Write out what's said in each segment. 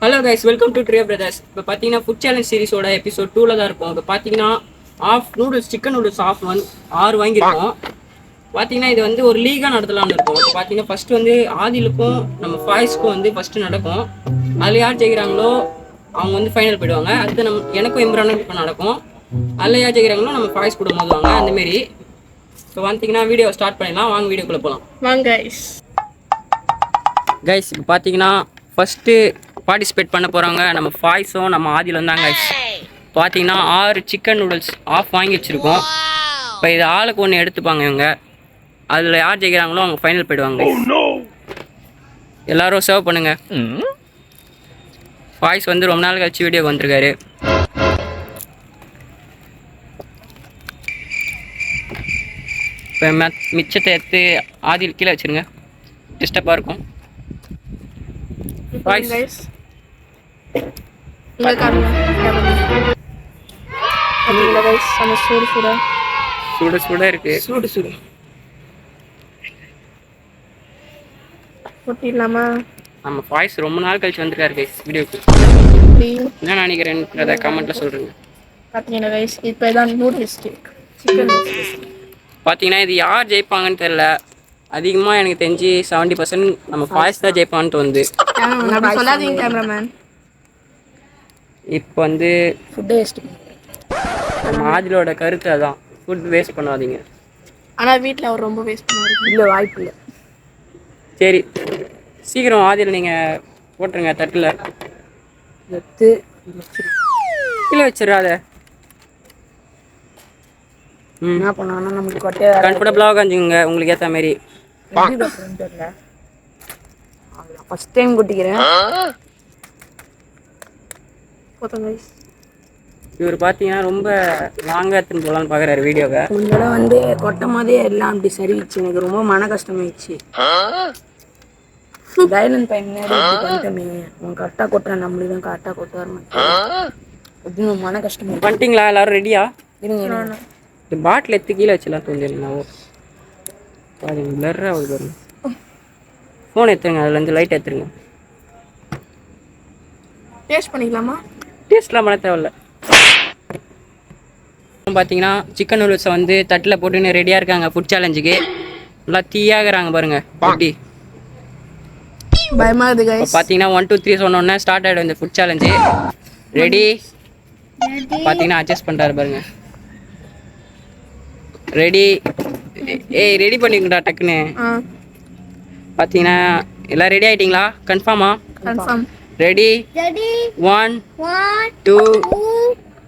Hello guys, welcome to ட்ரியோ brothers. இப்போ பார்த்தீங்கன்னா food challenge சீரிஸோட episode 2ல தான் இருக்கும். இப்போ பார்த்தீங்கன்னா சிக்கன் நூடுல்ஸ் ஆஃப் 6 வாங்கியிருக்கோம். பார்த்தீங்கன்னா இது வந்து ஒரு லீகாக நடத்தலாம்னு இருக்கும். இப்போ பார்த்தீங்கன்னா ஃபர்ஸ்ட் வந்து ஆதிலுக்கும் நம்ம ஃபாய்ஸ்க்கும் வந்து ஃபர்ஸ்ட் நடக்கும். அதில் யார் ஜெயிக்கிறாங்களோ அவங்க வந்து ஃபைனல் போயிடுவாங்க. அடுத்து எனக்கும் இம்ரானுக்கும் இப்போ நடக்கும். அதில் யார் ஜெயிக்கிறாங்களோ நம்ம ஃபாய்ஸ் கூட மோதுவாங்க. அந்தமாரி இப்போ பார்த்தீங்கன்னா வீடியோ ஸ்டார்ட் பண்ணிடலாம். வாங்க வீடியோக்குள்ளே போகலாம். வாங்க கைஸ், இப்போ பார்த்தீங்கன்னா ஃபஸ்ட்டு பார்ட்டிசிபேட் பண்ண போகிறவங்க நம்ம ஃபாய்ஸும் நம்ம ஆதியில் வந்தாங்க. கைஸ் பார்த்தீங்கன்னா 6 சிக்கன் நூடுல்ஸ் ஆஃப் வாங்கி வச்சுருக்கோம். இப்போ இது ஆளுக்கு ஒன்று எடுத்துப்பாங்க இவங்க. அதில் யார் ஜெயிக்கிறாங்களோ அவங்க ஃபைனல் போயிடுவாங்க. எல்லோரும் சர்வ் பண்ணுங்கள். ஃபாய்ஸ் வந்து ரொம்ப நாள் கழிச்சு வீடியோ வந்திருக்காரு. இப்போ மிச்சத்தை எடுத்து ஆதியில் கீழே வச்சுருங்க, டிஸ்டர்பாக இருக்கும். சுட இருக்கு. நம்ம வாய்ஸ் ரொம்ப நாள் கழிச்சு வந்திருக்காரு கைஸ் வீடியோக்கு. என்ன நினைக்கிறேன்றத கமெண்ட்ல சொல்றீங்க. பார்த்தீங்கன்னா இது யார் ஜெயிப்பாங்கன்னு தெரியல. அதிகமாக எனக்கு தெரிஞ்சு 70% நம்ம வாய்ஸ் தான் ஜெயிப்பான்ட்டு வந்து. இப்போ வந்து ஃபுட் வேஸ்ட் நம்ம ஆதிலோட கருத்து அதான், ஃபுட் வேஸ்ட் பண்ணாதீங்க. ஆனால் வீட்டில் அவர் ரொம்ப வேஸ்ட் பண்ணுவார். இல்லை, வாய்ப்பு இல்லை. சரி, சீக்கிரம் ஆதியில் நீங்கள் போட்டுருங்க தட்டில். கீழே வச்சிடாத. என்ன பண்ணாங்கன்னா நமக்கு கொட்டை கம்ஃபர்டபுளாக உட்காந்துங்க உங்களுக்கு ஏற்ற மாதிரி. ஃபர்ஸ்ட் டைம் கொட்டிக்கிறேன். இவர் பார்த்தீங்கன்னா ரொம்ப லாங்காக எடுத்துன்னு போகலான்னு பார்க்குறாரு வீடியோவை. உங்களோட வந்து கொட்டும் போதே எல்லாம் அப்படி சரிவிச்சு. எனக்கு ரொம்ப மன கஷ்டமாயிடுச்சு. டைலன் பையன் முன்னாடி பண்ணிட்டோமே, அவன் கரெக்டாக கொட்டுறான், நம்மளுக்கு தான் கரெக்டாக கொட்டு வரணும். மன கஷ்டமா பண்ணிட்டீங்களா? எல்லாரும் ரெடியா? இருங்க. பாட்டில் எடுத்து கீழே வச்சுலாம் தோஞ்சிருந்தாவோ. பாருங்க பிளர்ரா பாருங்க. ஃபோன் எடுத்துருங்க, அதுலேருந்து லைட் எடுத்துருங்க. டேஸ்ட் பண்ணிக்கலாமா? டேஸ்ட்லாம் பண்ண தேவையில்ல. பார்த்தீங்கன்னா சிக்கன் நூடுல்ஸை வந்து தட்டில் போட்டுன்னு ரெடியாக இருக்காங்க ஃபுட் சேலஞ்சுக்கு. நல்லா தீயாகிறாங்க பாருங்க. எப்படி பயமா இருக்குது கைஸ். பார்த்தீங்கன்னா 1 2 3 சொன்னோன்னே ஸ்டார்ட் ஆகிடும் இந்த ஃபுட் சேலஞ்சு. ரெடி? பார்த்தீங்கன்னா அட்ஜஸ்ட் பண்ணுறாரு பாருங்க. ரெடி? ஏய் ரெடி பண்ணிக்கடா டக்குன்னு. பார்த்தீங்கன்னா எல்லாம் ரெடி ஆகிட்டீங்களா? கன்ஃபார்மா? கன்ஃபார்ம். ரெடி? 1 2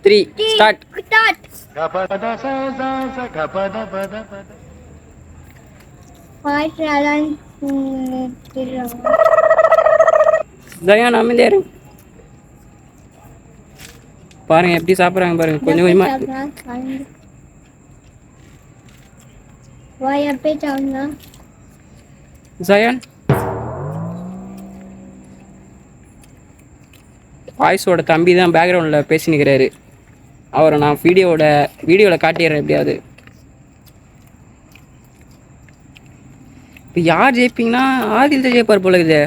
3 ஸ்டார்ட். தயான் அமைதியாரு. பாருங்க எப்படி சாப்பிட்றாங்க பாருங்க. கொஞ்சம் கொஞ்சமா ஜயான் வாய்ஸோட தம்பி தான் பேக்ரவுண்டில் பேசினுக்கிறாரு. அவரை நான் வீடியோவில் காட்டிடுறேன் எப்படியாவது. இப்போ யார் ஜெயிப்பீங்கன்னா ஆதில் தான் ஜெயிப்பார் போல இது.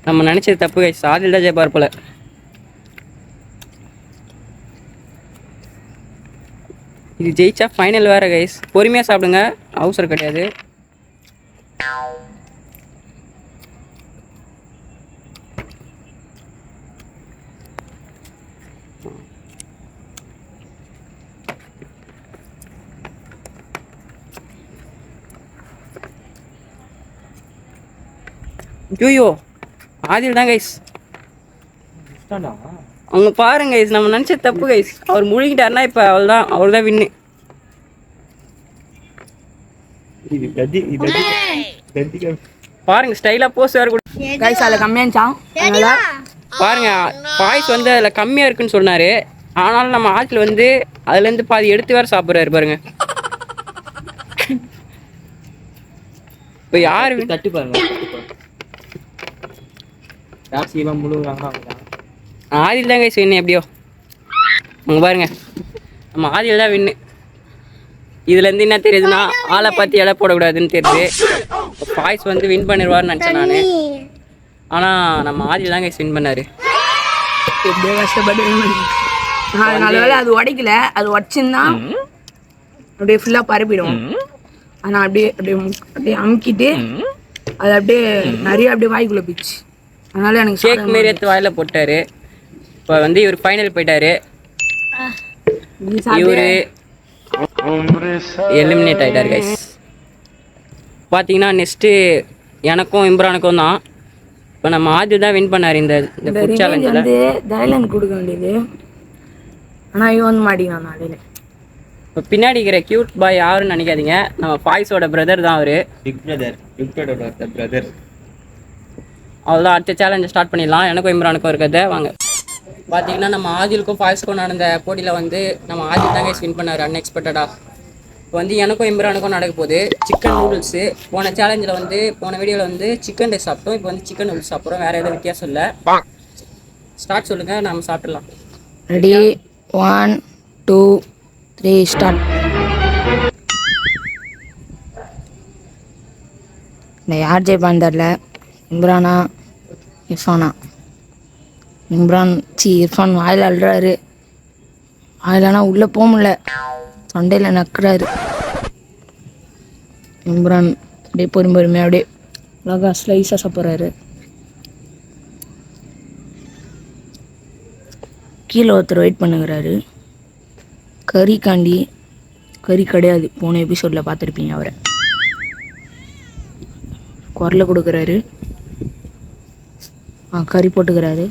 நம்ம நினச்சது தப்பு கைஸ், ஆதில் தான் ஜெயிப்பார் போல. இது ஜெயிச்சா ஃபைனல் வேறு கைஸ். பொறுமையாக சாப்பிடுங்க, அவசரம் கிடையாது. ஐயோ ஆதில் தான் கைஸ். அவங்க பாருங்க கைஸ், நம்ம நினச்ச தப்பு கைஸ். அவர் முழுகிட்டாருன்னா இப்போ அவர் தான் வின்னு. பாருங்க ஸ்டைலாக போஸ் வேறு கூட கைஸ். அதில் கம்மியாச்சான் பாருங்க. வாய்ஸ் வந்து அதில் கம்மியாக இருக்குன்னு சொன்னார். ஆனாலும் நம்ம ஆட்டில் வந்து அதுலேருந்து பாதி எடுத்து வேறு சாப்பிட்றாரு பாருங்க. இப்போ யார் தட்டு பாருங்க. ஆதில் தான் கைஸ் வின்னு எப்படியோ. அங்கே பாருங்க நம்ம ஆதில் தான் வின்னு. இதுலேருந்து என்ன தெரியுதுன்னா ஆளை பற்றி எடை போடக்கூடாதுன்னு தெரியுது. பாய்ஸ் வந்து வின் பண்ணிடுவார்னு நினச்சேன் நான். ஆனால் நம்ம ஆதி தாங்க வின் பண்ணார். எப்படியோ கஷ்டப்பட்டு நல்ல வேலை அது உடைக்கல. அது உடச்சுன்னா அப்படியே ஃபுல்லாக பரப்பிடும். ஆனால் அப்படியே அப்படியே அப்படியே அமுக்கிட்டு அது அப்படியே நிறைய அப்படியே வாய்க்குள்ளே போயிடுச்சு. அதனால எனக்கு ஷேக் மாரி எடுத்து வாயில் போட்டார். இப்போ வந்து இவர் ஃபைனல் போயிட்டாரு. இவர் எலிமினேட் ஆகிட்டார் கைஸ். பார்த்தீங்கன்னா நெக்ஸ்ட்டு எனக்கும் இம்ரானுக்கும் தான். இப்போ நம்ம ஆதி தான் வின் பண்ணார் இந்த ஃபுட் சேலஞ்சில். வந்து தைலண்ட் கொடுக்க வேண்டியது. ஆனால் இவன் வந்து மாட்டினான் நாளையில. இப்போ பின்னாடி இருக்கிற கியூட் பாய் யாருன்னு நினைக்காதீங்க, நம்ம பாய்ஸோட பிரதர் தான் அவர். Big brother. அவ்வளோதான், அடுத்த சேலஞ்சை ஸ்டார்ட் பண்ணிடலாம். எனக்கும் இம்ரானுக்கும் இருக்கிறத வாங்க. பார்த்தீங்கன்னா நம்ம ஆதிலுக்கும் பாய்ஸ்க்கும் நடந்த போட்டியில் வந்து நம்ம ஆதி தாங்க வின் பண்ணார் அன்எக்ஸ்பெக்டடாக. இப்போ வந்து எனக்கும் இம்ரானுக்கும் நடக்க போகுது சிக்கன் நூடுல்ஸு. போன சேலஞ்சில் வந்து போன வீடியோவில் வந்து சிக்கன் ரைஸ் சாப்பிட்டோம். இப்போ வந்து சிக்கன் நூடுல்ஸ் சாப்பிட்றோம். வேறு எதுவும் வித்தியாசம் இல்லை. ஸ்டார்ட் சொல்லுங்கள், நம்ம சாப்பிட்றலாம். Ready 1 2 3 start. இந்த யார் ஜெயிப்பான்னு தெரில. இம்ரானா இர்ஃபானா? இர்ஃபான் வாயில் அழுறாரு. வாயிலானா உள்ளே போக முடியல, தொண்டையில் நக்குறாரு. இம்ரான் அப்படியே பொறுமையாக அப்படியே அழகா ஸ்லைஸாக சாப்பிட்றாரு. கீழே ஒருத்தர் வெயிட் பண்ணுங்கிறாரு. கறி கிடையாது. போன எபிசோடில் பார்த்துருப்பீங்க அவரை. குரலை கொடுக்குறாரு. கறி போட்டுக்கிறாரு.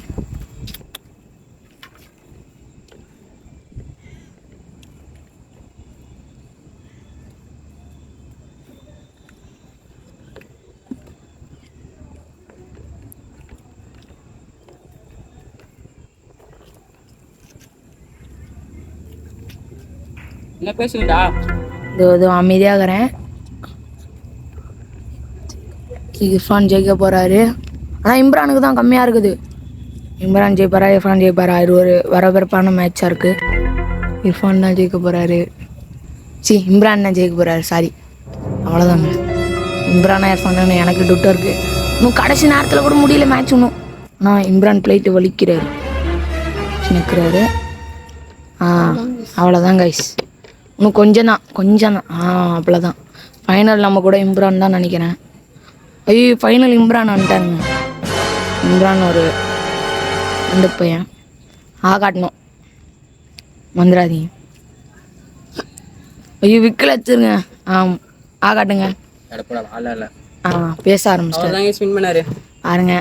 என்ன பேசுங்கடா? இதோ அமைதியாகிறேன். இர்ஃபான் ஜெயிக்க போகிறாரு. ஆனால் இம்ரானுக்கு தான் கம்மியாக இருக்குது. இம்ரான் ஜெயிப்பாரா இர்ஃபான் ஜெயிப்பாரா? இது ஒரு வரபரப்பான மேட்சாக இருக்குது. இர்ஃபான் தான் ஜெயிக்க போகிறாரு. இம்ரான் தான் ஜெயிக்க போகிறாரு. சாரி, அவ்வளோதாங்க. இம்ரானா இர்ஃபான் எனக்கு டவுட்டாக இருக்குது. இன்னும் கடைசி நேரத்தில் கூட முடியல மேட்ச் இன்னும். ஆனால் இம்ரான் பிளேட்டு வலிக்கிறாரு, நிற்கிறாரு. அவ்வளோதான் கைஸ். இன்னும் கொஞ்சம் தான். அவ்வளோதான். ஃபைனல் நம்ம கூட இம்ரான் தான் நினைக்கிறேன். ஐயோ, ஃபைனல் இம்ரான் வந்துட்டாங்க. இம்ரான் ஒரு 2 பையன். காட்டணும், வந்துடாதீங்க. ஐயோ, விக்கல் வச்சுருங்க. காட்டுங்க. பேச ஆரம்பிச்சிட்டாங்க. வின் பண்ணாரு பாருங்க.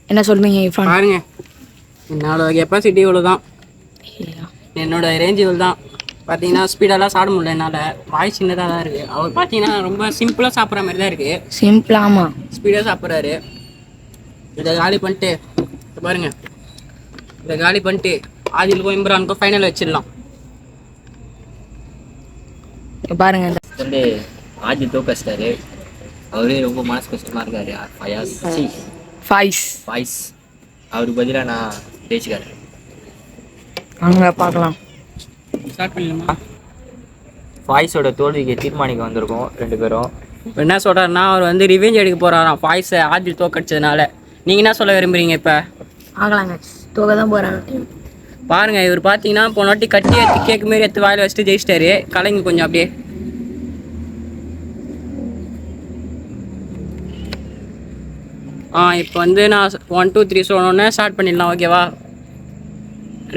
என்ன சொல்றீங்க இர்ஃபான்? பாருங்க, என்னோட கெப்பாசிட்டி இவ்வளோ தான், என்னோட ரேஞ்ச் இவ்வளோ தான். பார்த்தீங்கன்னா ஸ்பீடெல்லாம் சாப்பிட முடியல என்னால். வாய் சின்னதாக தான் இருக்குது. அவர் பார்த்தீங்கன்னா ரொம்ப சிம்பிளாக சாப்பிட்ற மாதிரி தான் இருக்குது. சிம்பிளாமா ஸ்பீடாக சாப்பிட்றாரு. இதை காலி பண்ணிட்டு பாருங்க, இதை காலி பண்ணிட்டு ஆதிலுக்கும் இம்ரானுக்கும் ஃபைனல் வச்சிடலாம். பாருங்க. வந்து ஆதி தோக்கஸ்டாரு. அவரே ரொம்ப மனசு கஷ்டமாக இருக்காரு. ஃபாய்ஸ் அவருக்கு பதிலாக நான் ஜெயிச்சுக்காரு. அங்கே பார்க்கலாம். ஸ்டார்ட் பண்ணிடலாமா? ஃபாய்ஸோட தோல்விக்கு தீர்மானிக்க வந்திருக்கோம் 2 பேரும். என்ன சொல்கிறாருன்னா, அவர் வந்து ரிவெஞ்ச் எடுக்க போகிறாராம் ஃபாய்ஸை ஆதி தோக்கடிச்சதுனால. நீங்கள் என்ன சொல்ல விரும்புகிறீங்க? இப்போ ஆகலாங்க, தோக்க தான் போகிறாங்க. பாருங்கள், இவர் பார்த்தீங்கன்னா போன வாட்டி கட்டி எடுத்து கேக்கு மாரி எடுத்து வாயில் வச்சுட்டு ஜெயிச்சிட்டாரு. கலைங்க கொஞ்சம் அப்படியே. இப்போ வந்து நான் 1 2 3 சொன்னோன்னே ஸ்டார்ட் பண்ணிடலாம். ஓகேவா?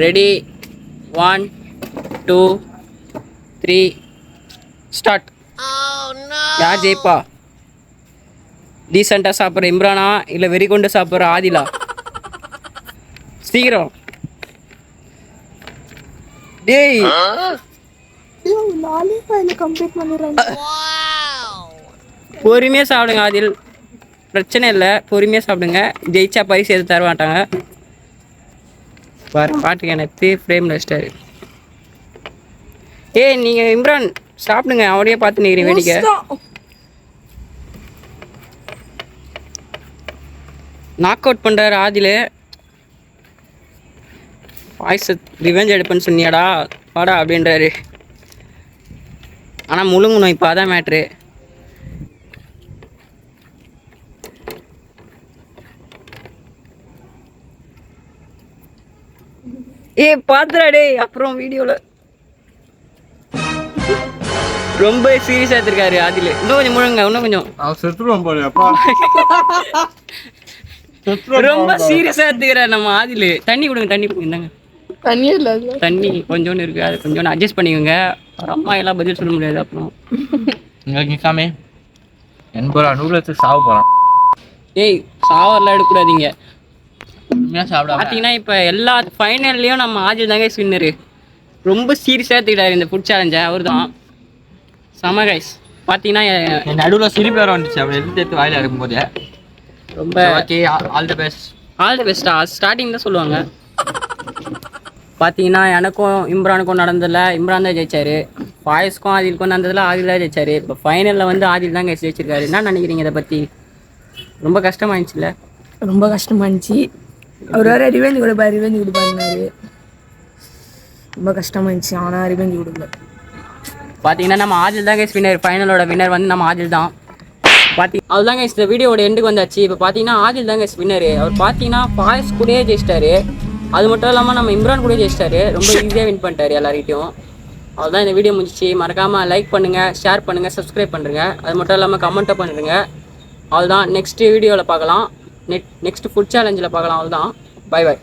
Ready 1 2 3 start. யார் ஜெயிப்பா? டீசெண்டாக சாப்பிட்ற இம்ரானா இல்லை வெறி கொண்டு சாப்பிட்ற ஆதிலா? சீக்கிரம் டேய். பொறுமையாக சாப்பிடுங்க ஆதில், பிரச்சனை இல்லை. பொறுமையாக சாப்பிடுங்க. ஜெயிச்சா பரிசு எதுவும் தர மாட்டாங்க. பாட்டுக்கு எனக்கு ஃப்ரேமில் வச்சிட்டாரு. நீங்கள் இம்ரான் சாப்பிடுங்க, அவரையே பார்த்து நிற்கிறீங்க வேடிக்கை. நாக் அவுட் பண்ணுறாரு ஆதில். வாய்ஸ் ரிவெஞ்ச் எடுப்பேன்னு சொன்னியாடா வாடா அப்படின்றாரு. ஆனால் முழுங்கணும் இப்போ அதான் மேட்ரு. பாத்துடா டேய். அப்புறம் வீடியோவில் ரொம்ப சீரியஸாக எடுத்திருக்காரு ஆதில். இன்னும் கொஞ்சம் முழுங்க, இன்னும் கொஞ்சம். அவன் செத்துருவான் போல அப்பா. ரொம்ப சீரியஸாக எடுத்துக்கிறார் நம்ம ஆதில். தண்ணி கொடுங்க, தண்ணி கொடுங்க. இந்தாங்க தண்ணியே இல்லை. தண்ணி கொஞ்சோன்னு இருக்குது, அது கொஞ்சோன்னு அட்ஜஸ்ட் பண்ணிக்கோங்க. அம்மா எல்லாம் பதில் சொல்ல முடியாது அப்புறம். இங்கே சாமி என்பரா நூடுல்ஸ் சாவ போகிறான். ஏய் சாவரெலாம் எடுக்கக்கூடாதீங்க. உண்மையாக சாப்பிடாம பார்த்தீங்கன்னா இப்போ எல்லா ஃபைனல்லையும் நம்ம ஆதில் தாங்க வின்னரு. ரொம்ப சீரியஸாக எடுத்துக்கிட்டாரு இந்த ஃபுட் சேலஞ்சை. அவர் தான் செம கைஸ். பார்த்தீங்கன்னா என் நடுவில் சிரிப்பு வேறு வந்துச்சு அப்படி எடுத்து வாயில இருக்கும்போது. ரொம்ப okay, all the best. All the பெஸ்ட்டா ஸ்டார்டிங் தான் சொல்லுவாங்க. பார்த்தீங்கன்னா எனக்கும் இம்ரானுக்கும் நடந்ததில்ல இம்ரான் தான் ஜெயிச்சார். ஃபாயஸ்க்கும் ஆதிலுக்கும் நடந்ததில்ல ஆதில் தான் ஜெயிச்சார். இப்போ ஃபைனலில் வந்து ஆதில் தான் ஜெயிச்சிருக்காரு. என்ன நினைக்கிறீங்க இதை பற்றி? ரொம்ப கஷ்டமாயிடுச்சுல்ல? ரொம்ப கஷ்டமா இருந்துச்சு. அவர் வேற ரிவெஞ்ச் கொடுப்பாருனாரு. ரொம்ப கஷ்டமா இருந்துச்சு. ஆனால் ரிவெஞ்ச் கொடுக்கல. பார்த்தீங்கன்னா நம்ம ஆதில் தான் வின்னர். ஃபைனலோட வின்னர் வந்து நம்ம ஆதில் தான். அதுதாங்க இந்த வீடியோட எண்டுக்கு வந்தாச்சு. இப்போ பார்த்தீங்கன்னா ஆதில் தாங்க வின்னர். அவர் பார்த்தீங்கன்னா ஃபாயஸ் கூடயே ஜெயிச்சிட்டாரு. அது மட்டும் இல்லாமல் நம்ம இம்ரான் கூட ஜெயிச்சிட்டாரு. ரொம்ப ஈஸியாக வின் பண்ணிட்டாரு எல்லார்கிட்டையும். அதுதான் இந்த வீடியோ முடிஞ்சிச்சு. மறக்காமல் லைக் பண்ணுங்கள், ஷேர் பண்ணுங்கள், சப்ஸ்கிரைப் பண்ணுறேங்க. அது மட்டும் இல்லாமல் கமெண்ட்டை பண்ணுறேங்க. அவ்வளோதான். நெக்ஸ்ட் வீடியோவில் பார்க்கலாம். நெக்ஸ்ட் ஃபுட் சேலஞ்சில் பார்க்கலாம். அவ்வளோதான். Bye bye.